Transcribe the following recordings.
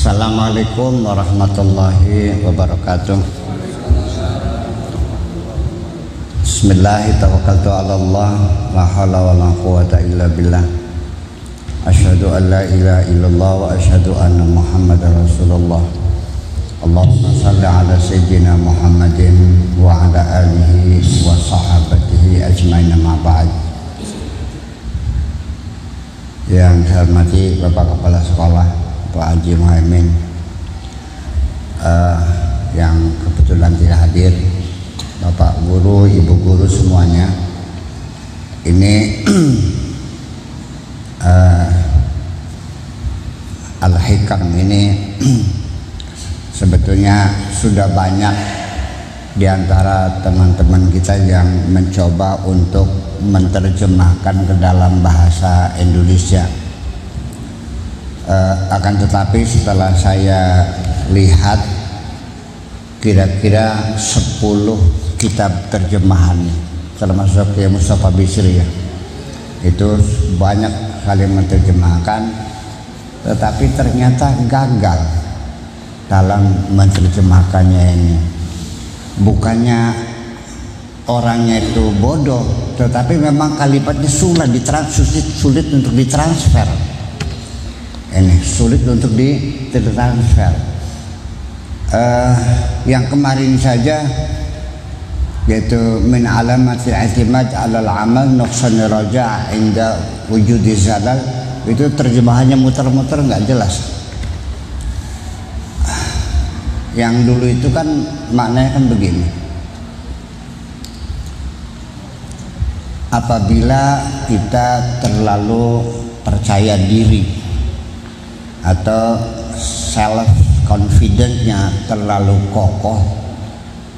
Assalamualaikum warahmatullahi wabarakatuh. Bismillahirrahmanirrahim. La haula wala quwata illa billah. Asyhadu an la ilaha illallah wa asyhadu anna Muhammadar Rasulullah. Allahumma shalli ala sayyidina Muhammadin wa ala alihi wa sahabatihi ajmain, amma ba'd. Yang saya hormati Bapak Kepala Sekolah Pak Haji Muhaimin, yang kebetulan tidak hadir, Bapak Guru, Ibu Guru semuanya. Ini Al-Hikam ini sebetulnya sudah banyak di antara teman-teman kita yang mencoba untuk menerjemahkan ke dalam bahasa Indonesia. Akan tetapi setelah saya lihat kira-kira 10 kitab terjemahan, termasuk ya Mustafa Bisri, ya, itu banyak kali menerjemahkan, tetapi ternyata gagal dalam menerjemahkannya ini. Bukannya orangnya itu bodoh, tetapi memang kalimatnya sulit untuk ditransfer. Ini sulit untuk ditransfer. Yang kemarin saja, yaitu min alamatil i'timad 'alal amal nuqsan raja' inda wujudi zalal, itu terjemahannya muter-muter nggak jelas. Yang dulu itu kan maknanya kan begini: apabila kita terlalu percaya diri atau self confidence-nya terlalu kokoh,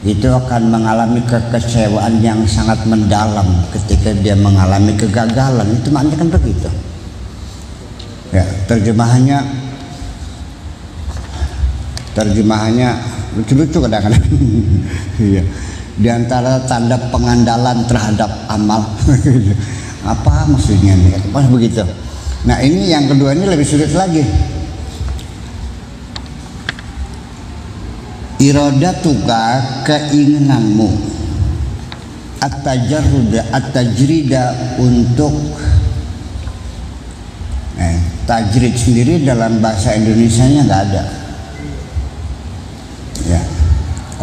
itu akan mengalami kekecewaan yang sangat mendalam ketika dia mengalami kegagalan. Itu maknanya kan begitu. Ya, terjemahannya lucu-lucu kadang-kadang. Iya. Di antara tanda pengandalan terhadap amal. Apa maksudnya nih? Pas begitu. Nah, ini yang kedua ini lebih sulit lagi. Iradatuka, keinginanmu, at-tajrida untuk tajrid sendiri dalam bahasa Indonesianya nggak ada. Ya,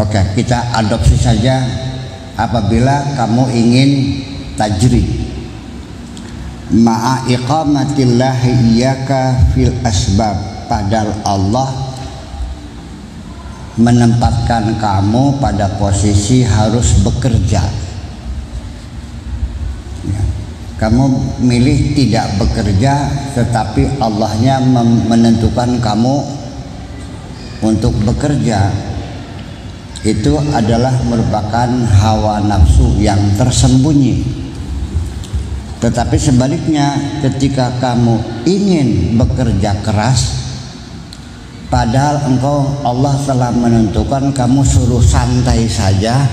oke, kita adopsi saja. Apabila kamu ingin tajrid, ma'a iqamatillahi iyyaka fil asbab, padahal Allah menempatkan kamu pada posisi harus bekerja. Ya. Kamu milih tidak bekerja, tetapi Allahnya menentukan kamu untuk bekerja. Itu adalah merupakan hawa nafsu yang tersembunyi. Tetapi sebaliknya, ketika kamu ingin bekerja keras, padahal Allah telah menentukan kamu suruh santai saja,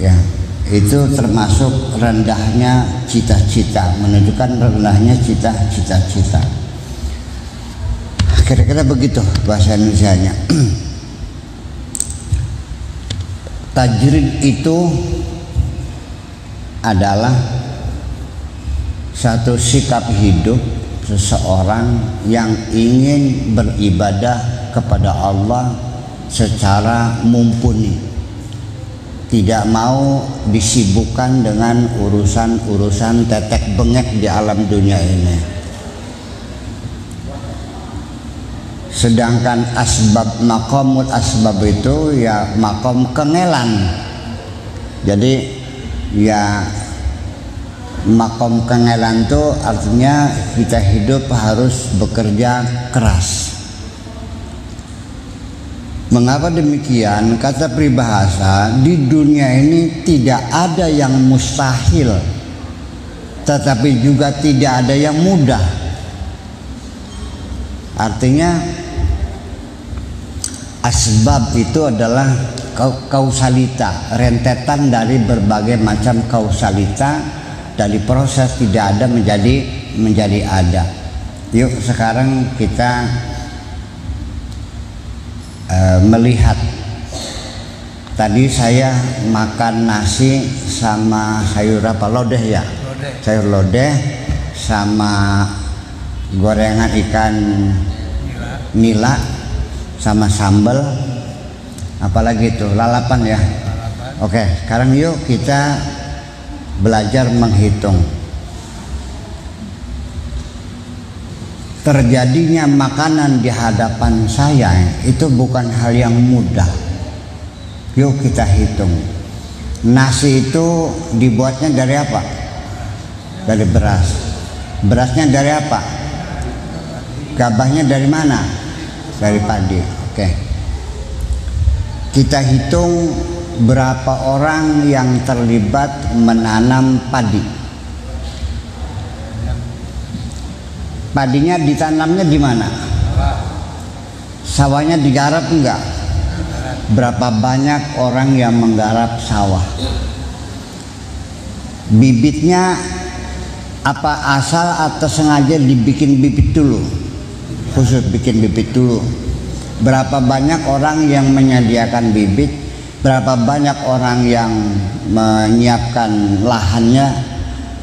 ya, itu termasuk rendahnya cita-cita, menunjukkan rendahnya cita-cita. Kira-kira begitu bahasa Indonesianya. Tajrid itu adalah satu sikap hidup seseorang yang ingin beribadah kepada Allah secara mumpuni, tidak mau disibukkan dengan urusan-urusan tetek bengek di alam dunia ini. Sedangkan maqamul asbab itu ya maqam kengelan. Jadi ya makom kengelan itu artinya kita hidup harus bekerja keras. Mengapa demikian? Kata peribahasa, di dunia ini tidak ada yang mustahil, tetapi juga tidak ada yang mudah. Artinya asbab itu adalah kausalita, rentetan dari berbagai macam kausalita. Dari proses tidak ada menjadi ada. Yuk sekarang kita melihat tadi saya makan nasi sama sayur apa, lodeh ya, sayur lodeh sama gorengan ikan nila sama sambal, apalagi itu lalapan ya. Oke, sekarang yuk kita belajar menghitung. Terjadinya makanan di hadapan saya itu bukan hal yang mudah. Yuk kita hitung. Nasi itu dibuatnya dari apa? Dari beras. Berasnya dari apa? Gabahnya dari mana? Dari padi. Oke. Kita hitung berapa orang yang terlibat menanam padi. Padinya ditanamnya di mana? Sawahnya digarap enggak? Berapa banyak orang yang menggarap sawah? Bibitnya apa asal atau sengaja dibikin bibit dulu? Khusus bikin bibit dulu. Berapa banyak orang yang menyediakan bibit? Berapa banyak orang yang menyiapkan lahannya?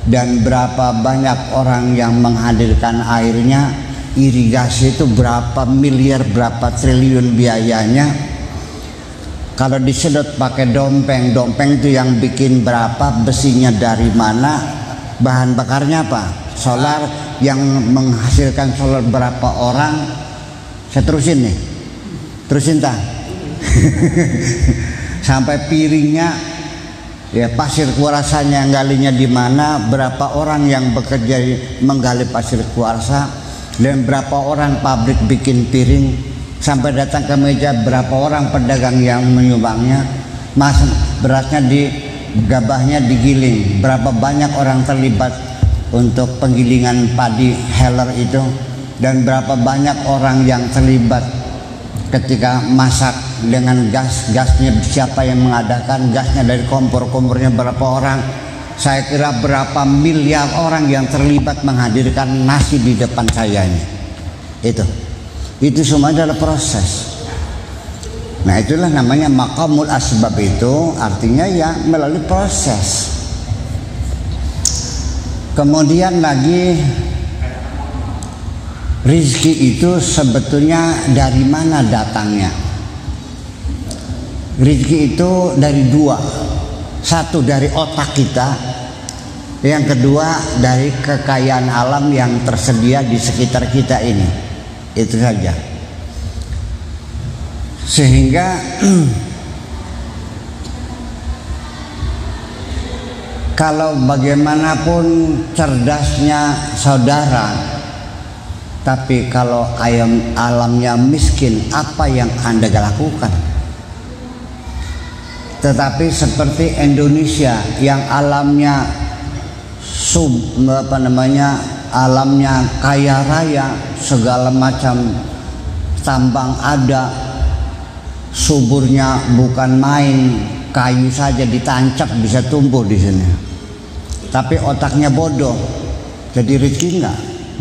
Dan berapa banyak orang yang menghadirkan airnya? Irigasi itu berapa miliar, berapa triliun biayanya. Kalau disedot pakai dompeng, dompeng itu yang bikin berapa, besinya dari mana, bahan bakarnya apa, solar, yang menghasilkan solar berapa orang. Saya terusin nih, terusin tak? Sampai piringnya, ya pasir kuarsanya galinya di mana, berapa orang yang bekerja menggali pasir kuarsa, dan berapa orang pabrik bikin piring, sampai datang ke meja berapa orang pedagang yang menyumbangnya. Mas, berasnya di gabahnya digiling, berapa banyak orang terlibat untuk penggilingan padi heller itu, dan berapa banyak orang yang terlibat ketika masak dengan gas, gasnya siapa yang mengadakan, gasnya dari kompor, kompornya berapa orang. Saya kira berapa miliar orang yang terlibat menghadirkan nasi di depan saya ini. Itu semua adalah proses. Nah, itulah namanya maqamul asbab, itu artinya ya melalui proses. Kemudian lagi, rizki itu sebetulnya dari mana datangnya? Rizki itu dari dua. Satu dari otak kita, yang kedua dari kekayaan alam yang tersedia di sekitar kita ini. Itu saja. Sehingga kalau bagaimanapun cerdasnya saudara, tapi kalau alamnya miskin, apa yang Anda lakukan? Tetapi seperti Indonesia yang alamnya alamnya kaya raya, segala macam tambang ada, suburnya bukan main, kayu saja ditancap bisa tumbuh di sini. Tapi otaknya bodoh, jadi rezeki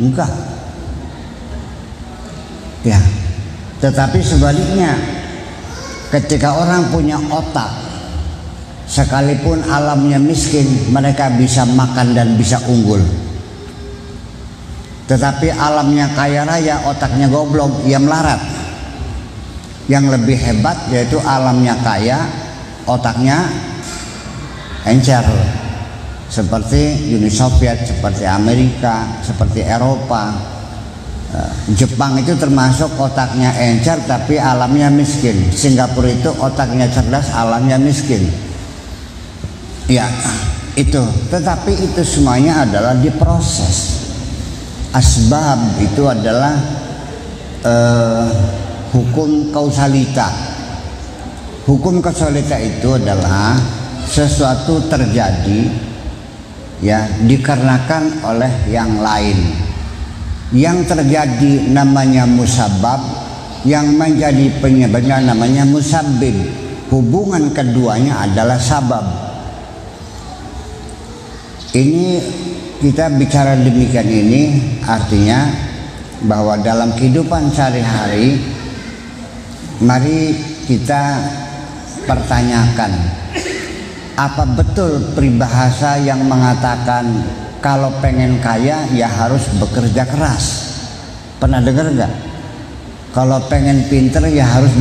enggak. Ya, tetapi sebaliknya, ketika orang punya otak, sekalipun alamnya miskin, mereka bisa makan dan bisa unggul. Tetapi alamnya kaya raya, otaknya goblok, ia melarat. Yang lebih hebat yaitu alamnya kaya, otaknya encer. Seperti Uni Soviet, seperti Amerika, seperti Eropa. Jepang itu termasuk otaknya encer tapi alamnya miskin. Singapura itu otaknya cerdas, alamnya miskin. Ya, itu. Tetapi itu semuanya adalah diproses. Asbab itu adalah hukum kausalita. Hukum kausalita itu adalah sesuatu terjadi ya dikarenakan oleh yang lain. Yang terjadi namanya musabab, yang menjadi penyebabnya namanya musabbib. Hubungan keduanya adalah sabab. Ini kita bicara demikian ini artinya bahwa dalam kehidupan sehari-hari Mari kita pertanyakan, apa betul peribahasa yang mengatakan kalau pengen kaya ya harus bekerja keras? Pernah dengar nggak? Kalau pengen pinter ya harus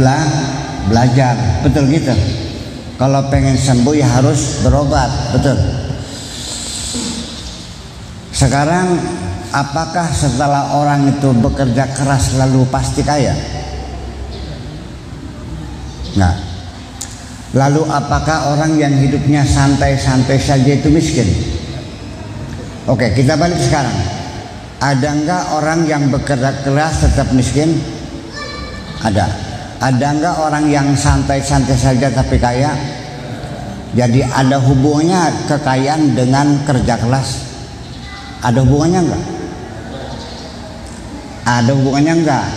belajar, betul gitu? Kalau pengen sembuh ya harus berobat, betul? Sekarang apakah setelah orang itu bekerja keras lalu pasti kaya? Nggak. Lalu apakah orang yang hidupnya santai-santai saja itu miskin? Oke, kita balik sekarang. Ada nggak orang yang bekerja keras tetap miskin? Ada. Ada nggak orang yang santai-santai saja tapi kaya? Jadi ada hubungannya kekayaan dengan kerja keras? Ada hubungannya nggak? Ada hubungannya nggak?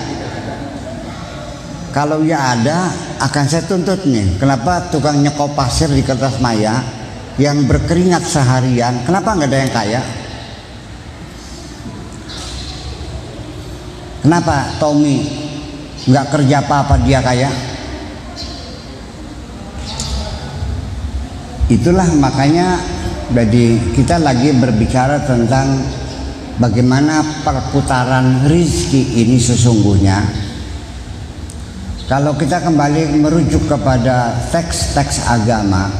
Kalau ya ada, akan saya tuntut nih. Kenapa tukang nyekop pasir di kertas maya yang berkeringat seharian, kenapa nggak ada yang kaya? Kenapa Tommy nggak kerja apa-apa dia kaya? Itulah makanya jadi kita lagi berbicara tentang bagaimana perputaran rizki ini sesungguhnya. Kalau kita kembali merujuk kepada teks-teks agama,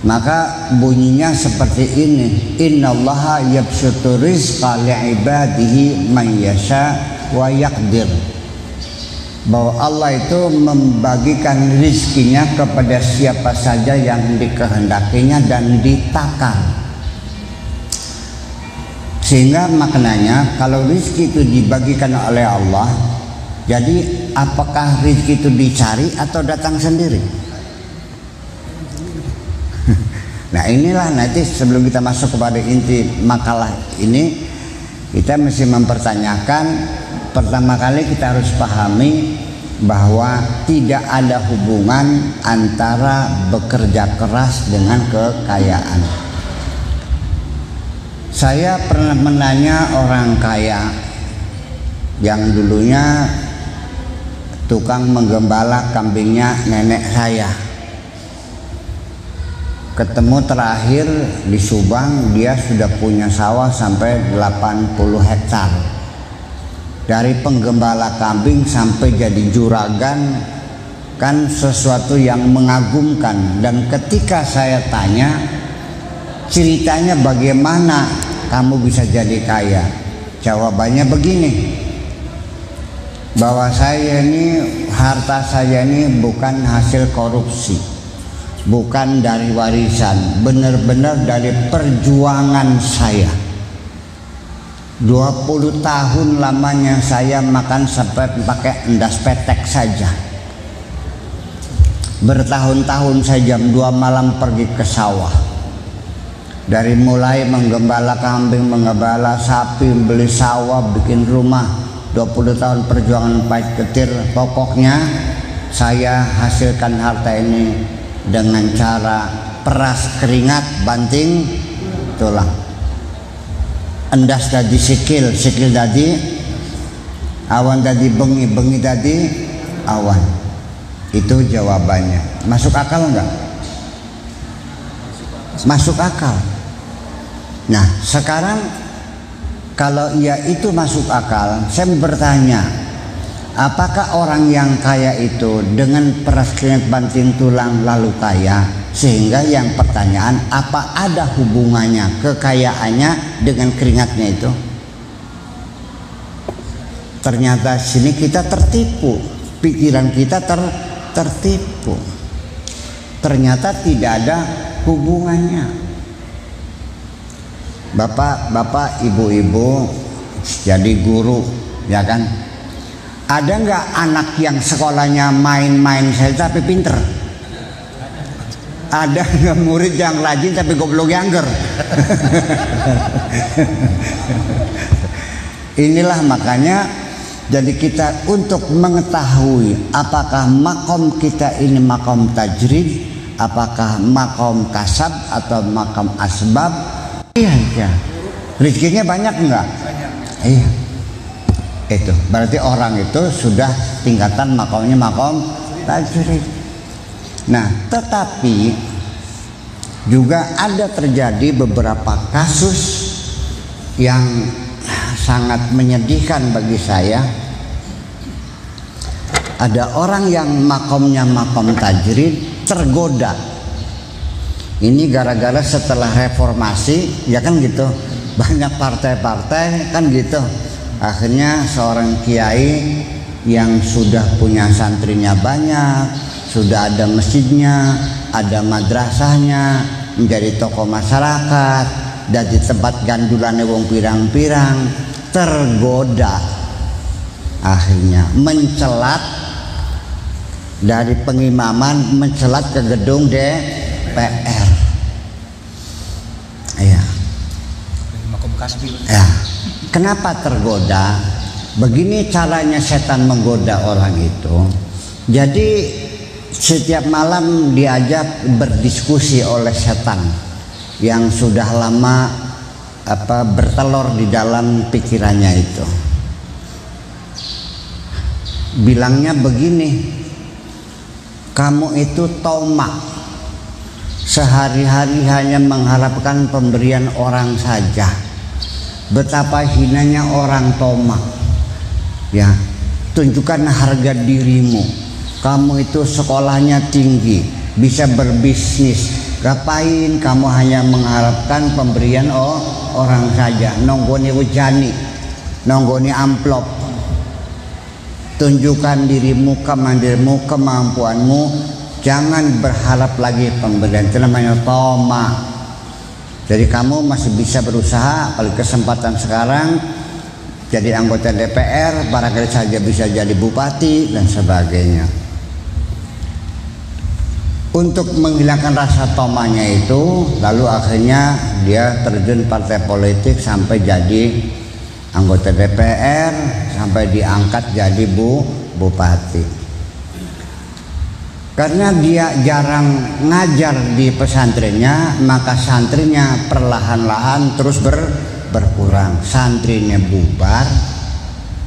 maka bunyinya seperti ini: innallaha yabsutu rizqa li'ibadihi man yasha wa yaqdir. Bahwa Allah itu membagikan rizkinya kepada siapa saja yang dikehendakinya dan ditakar. Sehingga maknanya kalau rizki itu dibagikan oleh Allah, jadi apakah rizki itu dicari atau datang sendiri? Nah inilah nanti sebelum kita masuk kepada inti makalah ini, kita mesti mempertanyakan. Pertama kali kita harus pahami bahwa tidak ada hubungan antara bekerja keras dengan kekayaan. Saya pernah menanya orang kaya yang dulunya tukang menggembala kambingnya nenek saya. Ketemu terakhir di Subang, dia sudah punya sawah sampai 80 hektar. Dari penggembala kambing sampai jadi juragan, kan sesuatu yang mengagumkan. Dan ketika saya tanya ceritanya bagaimana kamu bisa jadi kaya, jawabannya begini, bahwa saya ini, harta saya ini bukan hasil korupsi, bukan dari warisan, benar-benar dari perjuangan saya. 20 tahun lamanya saya makan sampai pakai endas petek saja. Bertahun-tahun saya jam 2 malam pergi ke sawah. Dari mulai menggembala kambing, menggembala sapi, beli sawah, bikin rumah. 20 tahun perjuangan pahit ketir. Pokoknya saya hasilkan harta ini dengan cara peras keringat, banting tulang. Endas tadi sikil, sikil tadi awan, tadi bengi, bengi tadi awan. Itu jawabannya. Masuk akal enggak? Masuk akal. Nah sekarang kalau iya itu masuk akal, saya bertanya, apakah orang yang kaya itu dengan peras keringat banting tulang lalu kaya? Sehingga yang pertanyaan, apa ada hubungannya kekayaannya dengan keringatnya itu? Ternyata sini kita tertipu, pikiran kita tertipu. Ternyata tidak ada hubungannya. Bapak-bapak, ibu-ibu jadi guru, ya kan? Ada nggak anak yang sekolahnya main-main saja tapi pinter? Ada nggak murid yang rajin tapi goblok younger? Inilah makanya jadi kita untuk mengetahui apakah makom kita ini makom tajrid, apakah makom kasab atau makom asbab. Iya, rezekinya banyak enggak? Banyak. Iya. Itu berarti orang itu sudah tingkatan makomnya makom tajrid. Nah, tetapi juga ada terjadi beberapa kasus yang sangat menyedihkan bagi saya. Ada orang yang makomnya makom tajrid tergoda. Ini gara-gara setelah reformasi, ya kan gitu, banyak partai-partai kan gitu. Akhirnya seorang kiai yang sudah punya santrinya banyak, sudah ada masjidnya, ada madrasahnya, menjadi tokoh masyarakat, dan di tempat gandulannya wong pirang-pirang, tergoda. Akhirnya mencelat dari pengimaman, mencelat ke gedung DPR. Ya. Ya. Kenapa tergoda? Begini caranya setan menggoda orang itu. Jadi setiap malam diajak berdiskusi oleh setan yang sudah lama bertelur di dalam pikirannya itu. Bilangnya begini, kamu itu tomak, sehari-hari hanya mengharapkan pemberian orang saja. Betapa hinanya orang tomak. Ya, tunjukkan harga dirimu. Kamu itu sekolahnya tinggi, bisa berbisnis. Ngapain kamu hanya mengharapkan pemberian orang saja? Nonggoni wejani, nonggoni amplop. Tunjukkan dirimu, kemandirimu, kemampuanmu. Jangan berharap lagi pemberian. Itu namanya tomak. Jadi kamu masih bisa berusaha, kalau kesempatan sekarang jadi anggota DPR, barangkali saja bisa jadi bupati dan sebagainya. Untuk menghilangkan rasa tomanya itu, lalu akhirnya dia terjun partai politik sampai jadi anggota DPR, sampai diangkat jadi bupati. Karena dia jarang ngajar di pesantrennya, maka santrinya perlahan-lahan terus berkurang. Santrinya bubar,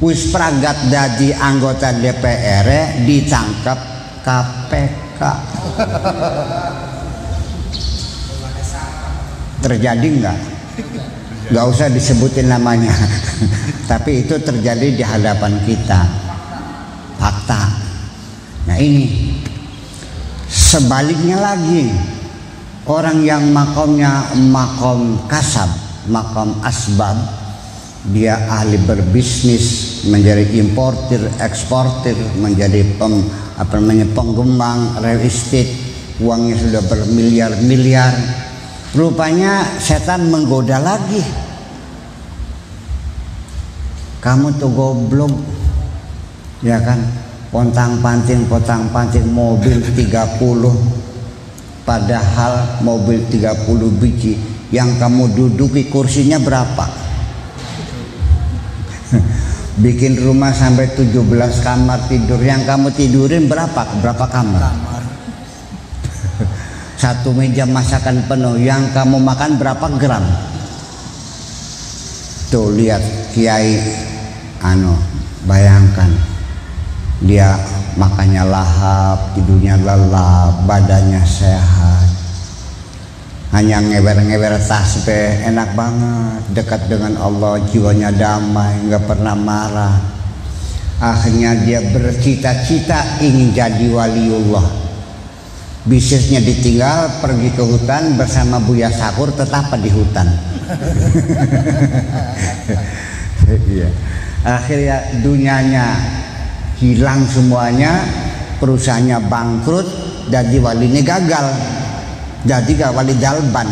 wis pragat dadi anggota DPR ditangkap KPK. Terjadi enggak? Enggak usah disebutin namanya. Tapi itu terjadi di hadapan kita. Fakta. Nah ini. Sebaliknya lagi, orang yang makomnya makom kasab, makom asbab, dia ahli berbisnis, menjadi importir, eksportir, menjadi penggembang real estate, uangnya sudah bermiliar-miliar. Rupanya setan menggoda lagi. Kamu tuh goblok, ya kan? Pontang-panting mobil 30, padahal mobil 30 biji yang kamu duduki kursinya berapa? Bikin rumah sampai 17 kamar tidur, yang kamu tidurin berapa kamar? Satu meja masakan penuh, yang kamu makan berapa gram? Tuh lihat kiai, bayangkan. Dia makannya lahap, tidurnya lelap, badannya sehat, hanya ngewer-ngewer tasbih, enak banget, dekat dengan Allah, jiwanya damai, nggak pernah marah. Akhirnya dia bercita-cita ingin jadi waliullah. Bisnisnya ditinggal, pergi ke hutan bersama Buya Sakur, tetap di hutan. Akhirnya dunianya hilang semuanya, perusahaannya bangkrut, jadi walinya gagal, jadi gak wali dalban,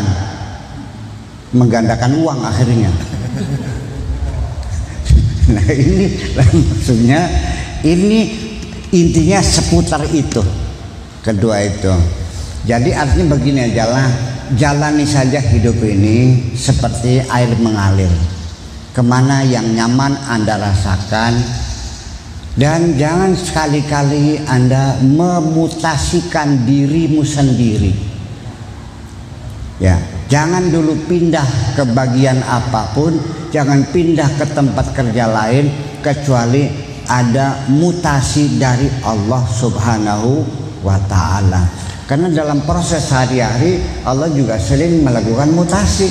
menggandakan uang akhirnya. Nah ini maksudnya, ini intinya seputar itu, kedua itu. Jadi artinya begini aja, jalani saja hidup ini seperti air mengalir, kemana yang nyaman Anda rasakan. Dan jangan sekali-kali Anda memutasikan dirimu sendiri. Ya, jangan dulu pindah ke bagian apapun, jangan pindah ke tempat kerja lain kecuali ada mutasi dari Allah Subhanahu wa ta'ala. Karena dalam proses sehari-hari Allah juga sering melakukan mutasi.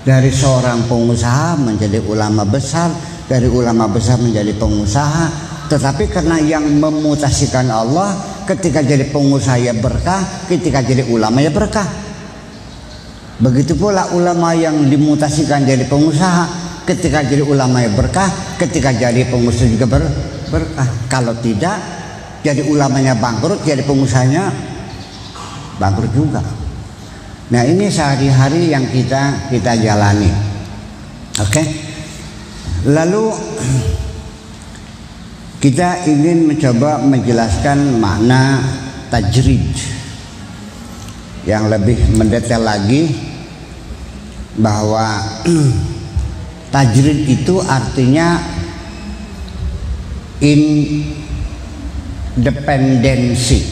Dari seorang pengusaha menjadi ulama besar, dari ulama besar menjadi pengusaha. Tetapi karena yang memutasikan Allah, ketika jadi pengusaha ya berkah, ketika jadi ulama ya berkah. Begitu pula ulama yang dimutasikan jadi pengusaha, ketika jadi ulama ya berkah, ketika jadi pengusaha juga berkah. Kalau tidak, jadi ulamanya bangkrut, jadi pengusahanya bangkrut juga. Nah, ini sehari-hari yang kita jalani. Oke. Lalu kita ingin mencoba menjelaskan makna tajrid yang lebih mendetail lagi, bahwa tajrid itu artinya independensi.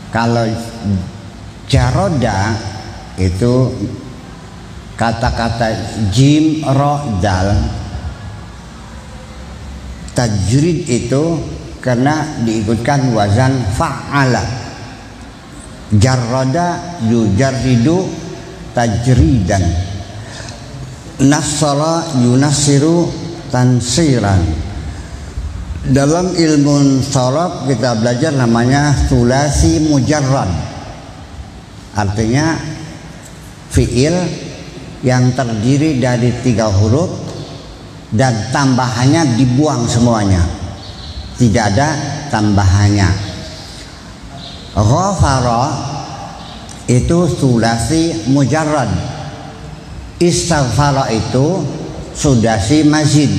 Kalau jaroda itu kata-kata jim ro dal, tajrid itu karena diikutkan wazan fa'ala. Jarroda yujarridu tajridan, nassara yunassiru tansiran. Dalam ilmu sharaf kita belajar namanya sulasi mujarrad. Artinya fiil yang terdiri dari 3 huruf dan tambahannya dibuang semuanya, tidak ada tambahannya. Ghafara itu sulasi mujarrad. Istaghfara itu sulasi mazid,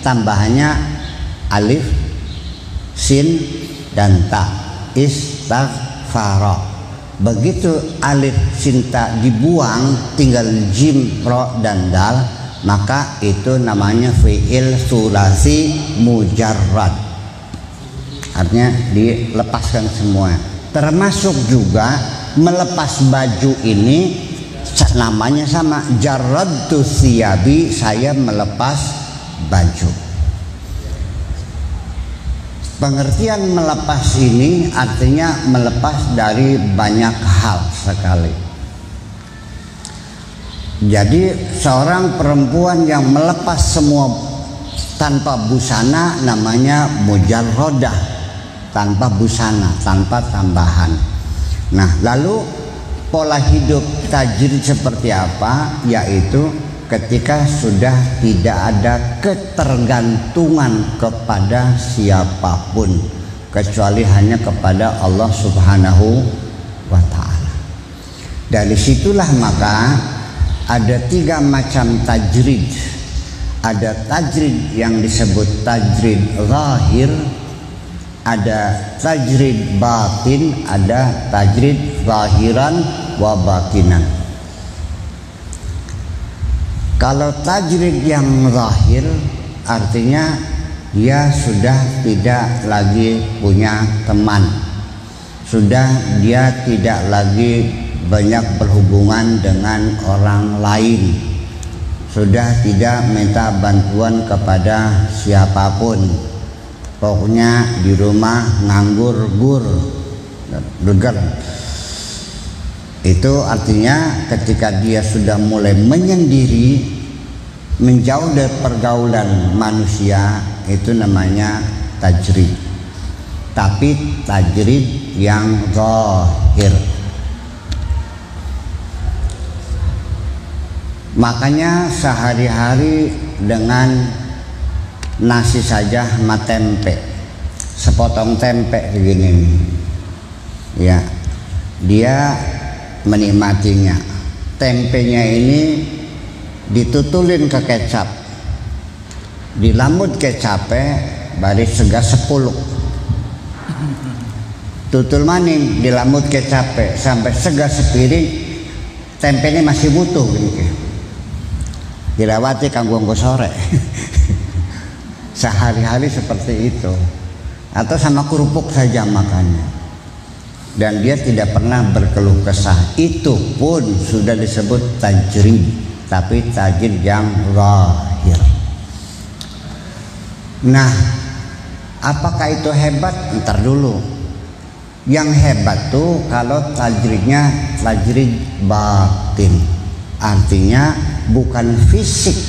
tambahannya alif, sin, dan ta. Istaghfara. Begitu alif sin ta dibuang, tinggal jim, ro, dan dal, maka itu namanya fi'il sulasi mujarrad. Artinya dilepaskan semua. Termasuk juga melepas baju ini namanya sama, jarradtu thiyabi, saya melepas baju. Pengertian melepas ini artinya melepas dari banyak hal sekali. Jadi seorang perempuan yang melepas semua tanpa busana namanya mujarrodah, tanpa busana, tanpa tambahan. Nah, lalu pola hidup tajrid seperti apa? Yaitu ketika sudah tidak ada ketergantungan kepada siapapun kecuali hanya kepada Allah Subhanahu wa ta'ala. Dari situlah maka ada 3 macam tajrid. Ada tajrid yang disebut tajrid zahir, ada tajrid batin, ada tajrid zahiran wa batinan. Kalau tajrid yang zahir artinya dia sudah tidak lagi punya teman, sudah dia tidak lagi banyak berhubungan dengan orang lain, sudah tidak minta bantuan kepada siapapun, pokoknya di rumah nganggur geger. Itu artinya ketika dia sudah mulai menyendiri, menjauh dari pergaulan manusia, itu namanya tajrid. Tapi tajrid yang zahir. Makanya sehari-hari dengan nasi saja sama tempe, sepotong tempe begini, ya, dia menikmatinya. Tempenya ini ditutulin ke kecap, dilamut kecapnya baris sega 10, tutul maning dilamut kecapnya sampai sega sepiring, tempenya masih butuh gitu. Dilawati kanggo sore. Sehari-hari seperti itu. Atau sama kerupuk saja makannya. Dan dia tidak pernah berkeluh kesah. Itu pun sudah disebut tajrid, tapi tajrid yang zahir. Nah, apakah itu hebat? Ntar dulu. Yang hebat tuh kalau tajridnya tajrid batin, artinya bukan fisik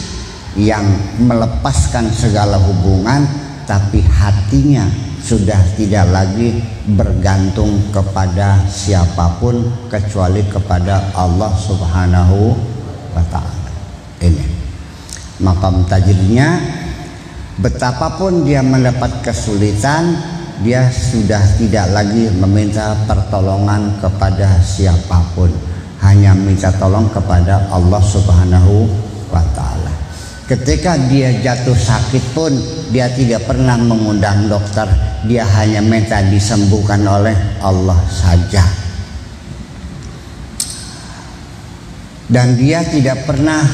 yang melepaskan segala hubungan, tapi hatinya sudah tidak lagi bergantung kepada siapapun kecuali kepada Allah Subhanahu wa ta'ala. Ini makam tajridnya, betapapun dia mendapat kesulitan, dia sudah tidak lagi meminta pertolongan kepada siapapun, hanya minta tolong kepada Allah Subhanahu wa ta'ala. Ketika dia jatuh sakit pun dia tidak pernah mengundang dokter, dia hanya minta disembuhkan oleh Allah saja. Dan dia tidak pernah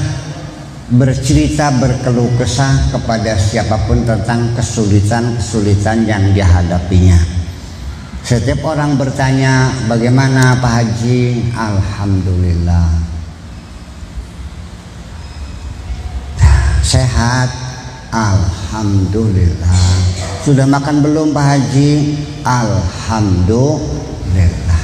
bercerita, berkeluh kesah kepada siapapun tentang kesulitan-kesulitan yang dihadapinya. Setiap orang bertanya, bagaimana Pak Haji? Alhamdulillah. Sehat, alhamdulillah. Sudah makan belum Pak Haji? Alhamdulillah.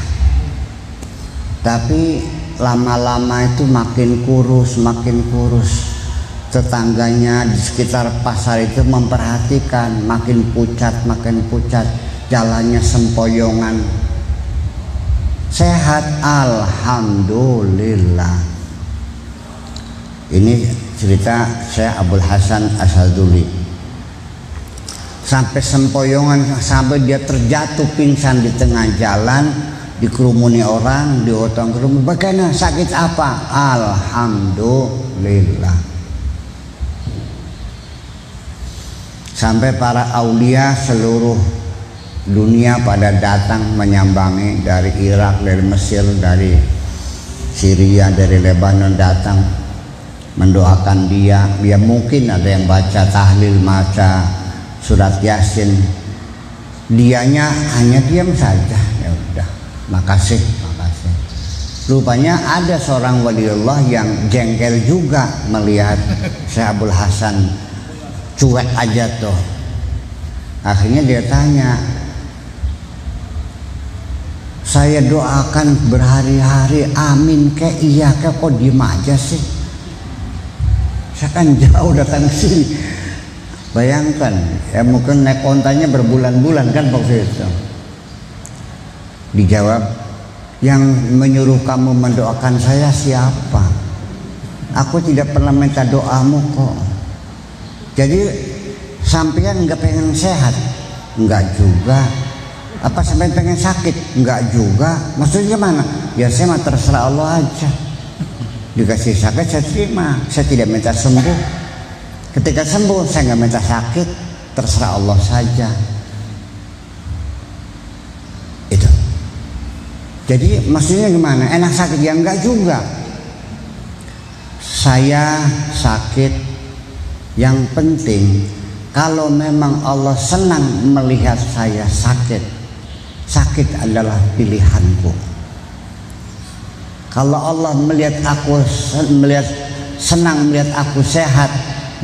Tapi lama-lama itu makin kurus, makin kurus. Tetangganya di sekitar pasar itu memperhatikan, makin pucat, jalannya sempoyongan. Sehat, alhamdulillah. Ini cerita saya Abdul Hasan Asaduli. Sampai sempoyongan, sampai dia terjatuh pingsan di tengah jalan, dikerumuni orang, diotong kerumun. Bagaimana, sakit apa? Alhamdulillah. Sampai para aulia seluruh dunia pada datang menyambangi, dari Irak, dari Mesir, dari Syria, dari Lebanon datang mendoakan dia. Dia mungkin ada yang baca tahlil, baca surat Yasin, dianya hanya diam saja. Ya udah, makasih. Rupanya ada seorang waliullah yang jengkel juga melihat Syekh Abdul Hasan cuek aja tuh. Akhirnya dia tanya, saya doakan berhari-hari, amin kek, iya kek, kok diem aja sih? Saya kan jauh datang sini. Bayangkan, ya mungkin naik ontanya berbulan-bulan kan waktu itu. Dijawab, yang menyuruh kamu mendoakan saya siapa? Aku tidak pernah minta doamu kok. Jadi sampean nggak pengen sehat? Enggak juga. Apa sampean pengen sakit? Enggak juga. Maksudnya mana? Ya saya mah terserah Allah aja. Dikasih sakit saya terima, saya tidak minta sembuh. Ketika sembuh saya nggak minta sakit, terserah Allah saja. Itu. Jadi maksudnya gimana? Enak sakit? Ya enggak juga. Saya sakit, yang penting kalau memang Allah senang melihat saya sakit, sakit adalah pilihanku. Kalau Allah senang melihat aku sehat,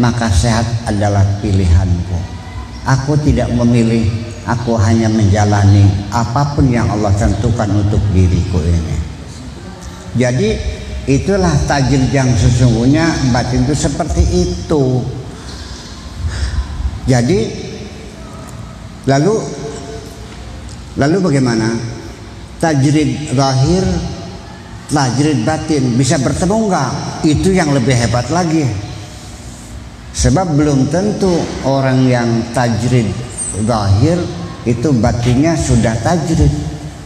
maka sehat adalah pilihanku. Aku tidak memilih, aku hanya menjalani apapun yang Allah tentukan untuk diriku ini. Jadi itulah tajrid yang sesungguhnya, batin itu seperti itu. Jadi lalu bagaimana? Tajrid zahir, tajrid batin bisa bertemu enggak? Itu yang lebih hebat lagi. Sebab belum tentu orang yang tajrid zahir itu batinnya sudah tajrid.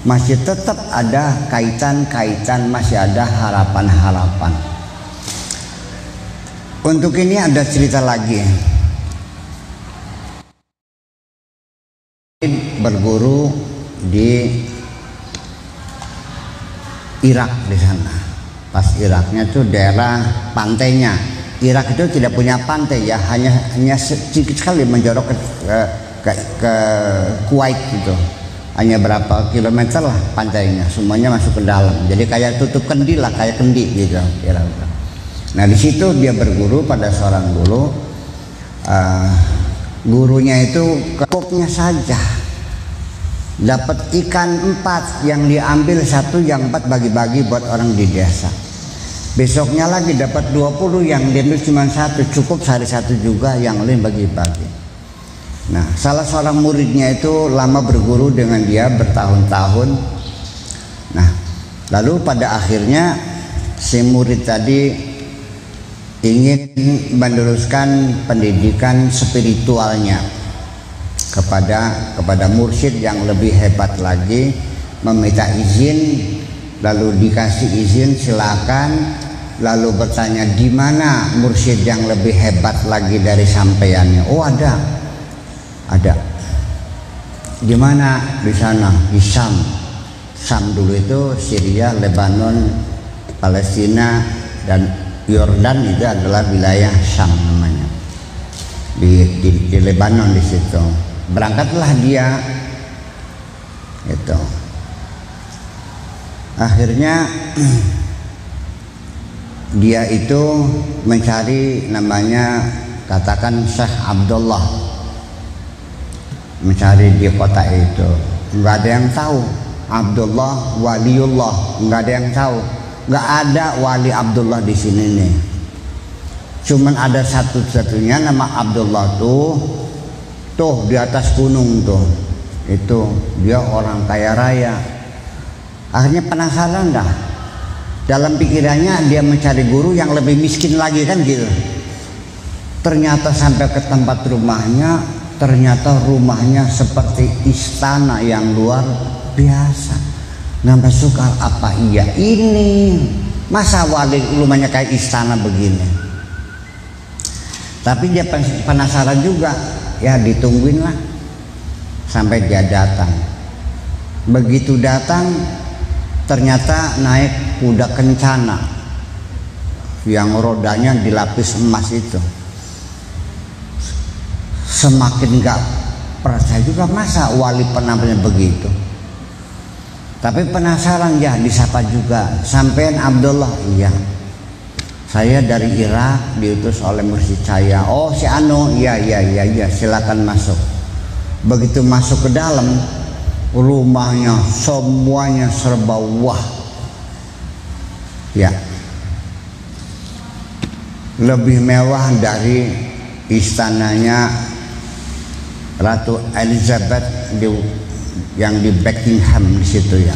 Masih tetap ada kaitan-kaitan, masih ada harapan-harapan. Untuk ini ada cerita lagi. Berguru di Irak di sana. Pas Iraknya tuh daerah pantainya. Irak itu tidak punya pantai ya, hanya sedikit sekali menjorok ke Kuwait gitu. Hanya berapa kilometer lah pantainya, semuanya masuk ke dalam. Jadi kayak tutup kendi lah, kayak kendi gitu. Nah di situ dia berguru pada seorang guru Gurunya itu cukupnya saja dapat ikan 4, yang diambil 1, yang 4 bagi-bagi buat orang di desa. Besoknya lagi dapat 20, yang diambil cuma 1, cukup sehari 1 juga, yang lain bagi-bagi. Nah, salah seorang muridnya itu lama berguru dengan dia bertahun-tahun. Nah, lalu pada akhirnya si murid tadi ingin meneruskan pendidikan spiritualnya kepada mursyid yang lebih hebat lagi, meminta izin, lalu dikasih izin silakan, lalu bertanya di mana mursyid yang lebih hebat lagi dari sampeannya. Oh ada. Di mana? Di sana, di Syam. Syam dulu itu Syria, Lebanon, Palestina dan Yordan itu adalah wilayah Syam namanya, di Lebanon di situ. Berangkatlah dia itu. Akhirnya dia itu mencari namanya, katakan Syekh Abdullah, mencari di kota itu. Nggak ada yang tahu Abdullah waliullah, nggak ada yang tahu. Nggak ada wali Abdullah di sini nih. Cuman ada satu-satunya nama Abdullah tuh di atas gunung tuh. Itu dia orang kaya raya. Akhirnya penasaran dah. Dalam pikirannya dia mencari guru yang lebih miskin lagi kan gitu. Ternyata sampai ke tempat rumahnya, ternyata rumahnya seperti istana yang luar biasa. Nambah sukar, apa iya ini masa wali rumahnya kayak istana begini. Tapi dia penasaran juga, ya ditungguin lah sampai dia datang. Begitu datang ternyata naik kuda kencana yang rodanya dilapis emas itu. Semakin gak percaya juga, masa wali penampilnya begitu. Tapi penasaran ya, disapa juga, sampean Abdullah? Iya, saya dari Irak, diutus oleh mursyid saya. Oh si Anu, iya, silakan masuk. Begitu masuk ke dalam, rumahnya semuanya serba wah. Ya, lebih mewah dari istananya Ratu Elizabeth yang di Buckingham di situ ya,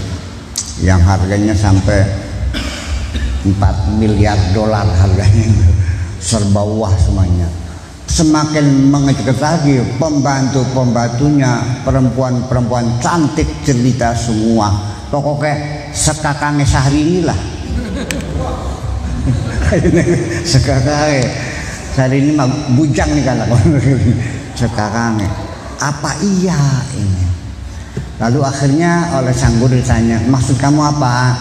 yang harganya sampai 4 miliar dolar harganya, serba wah semuanya. Semakin mengejutkan lagi, pembantu-pembantunya perempuan-perempuan cantik cerita semua, pokoknya sekakangnya Syahrini lah. Sekakangnya Syahrini mah bujang nih kalau sekakangnya. Apa iya ini? Lalu akhirnya oleh sang guru ditanya, maksud kamu apa?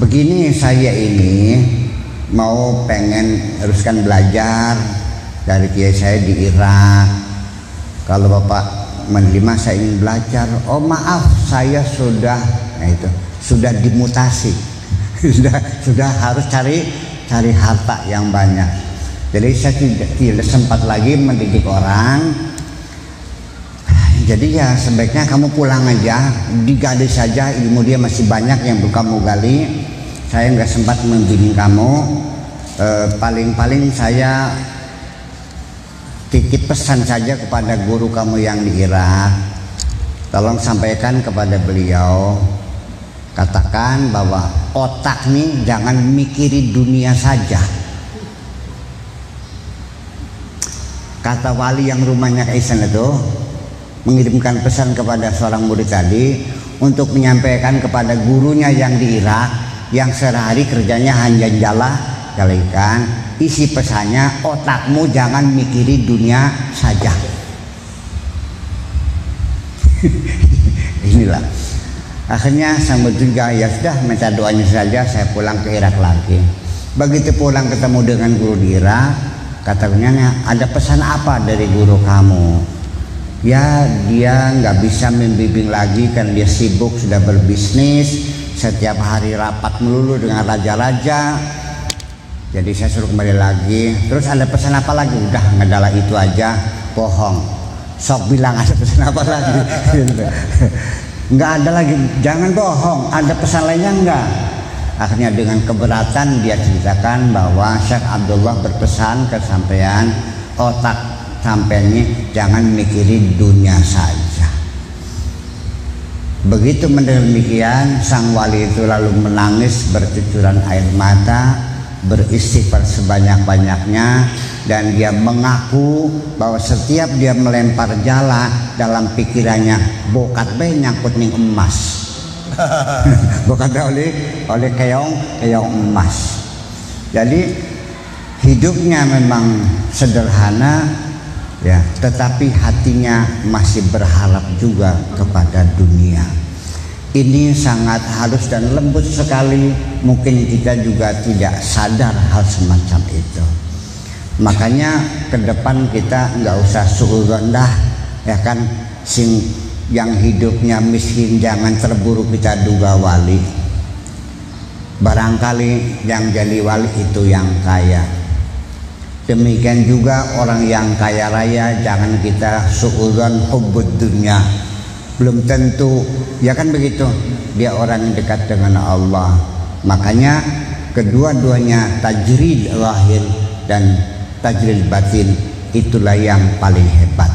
Begini, saya ini mau pengen teruskan belajar dari kiai saya di Irak. Kalau bapak menerima, saya ingin belajar. Oh maaf, saya sudah, nah itu sudah dimutasi, sudah harus cari harta yang banyak. Jadi saya tidak sempat lagi mendidik orang. Jadi ya sebaiknya kamu pulang aja, digali saja, ilmu dia masih banyak yang belum kamu gali. Saya nggak sempat membimbing kamu. Paling-paling saya titip pesan saja kepada guru kamu yang di Irak. Tolong sampaikan kepada beliau, katakan bahwa otak nih jangan mikiri dunia saja. Kata wali yang rumahnya Kaisan itu mengirimkan pesan kepada seorang murid tadi untuk menyampaikan kepada gurunya yang di Irak, yang sehari kerjanya hanya jala-jalikan. Isi pesannya, otakmu jangan mikiri dunia saja. Inilah akhirnya sang juga, ya sudah minta doanya saja, saya pulang ke Irak lagi. Begitu pulang ketemu dengan guru di Irak, katanya, ada pesan apa dari guru kamu? Ya dia nggak bisa membimbing lagi kan dia sibuk sudah berbisnis, setiap hari rapat melulu dengan raja-raja. Jadi saya suruh kembali lagi. Terus ada pesan apa lagi? Udah ngedala itu aja, bohong. Sok bilang ada pesan apa lagi? Nggak ada lagi, jangan bohong. Ada pesan lainnya enggak? Akhirnya dengan keberatan dia ceritakan bahwa Syekh Abdullah berpesan ke sampean, otak sampean ini jangan mikirin dunia saja. Begitu mendengar demikian, sang wali itu lalu menangis bercucuran air mata, beristighfar sebanyak-banyaknya, dan dia mengaku bahwa setiap dia melempar jala dalam pikirannya bokat be nyangkut ning emas. Bokat oleh keong emas. Jadi hidupnya memang sederhana ya, tetapi hatinya masih berharap juga kepada dunia. Ini sangat halus dan lembut sekali. Mungkin kita juga tidak sadar hal semacam itu. Makanya ke depan kita nggak usah suudzon dah, ya kan, sing yang hidupnya miskin jangan terburu kita duga wali. Barangkali yang jadi wali itu yang kaya. Demikian juga orang yang kaya raya jangan kita suudzon hubbud dunya. Belum tentu, ya kan begitu, dia orang yang dekat dengan Allah. Makanya kedua-duanya tajrid lahir dan tajrid batin itulah yang paling hebat.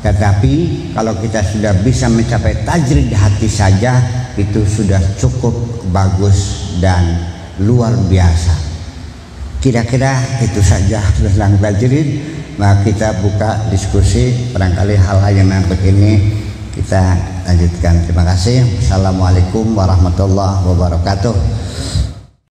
Tetapi kalau kita sudah bisa mencapai tajrid hati saja, itu sudah cukup bagus dan luar biasa. Kira-kira itu saja tentang tajrid. Nah, kita buka diskusi, barangkali hal-hal yang begini kita lanjutkan. Terima kasih. Assalamualaikum warahmatullahi wabarakatuh.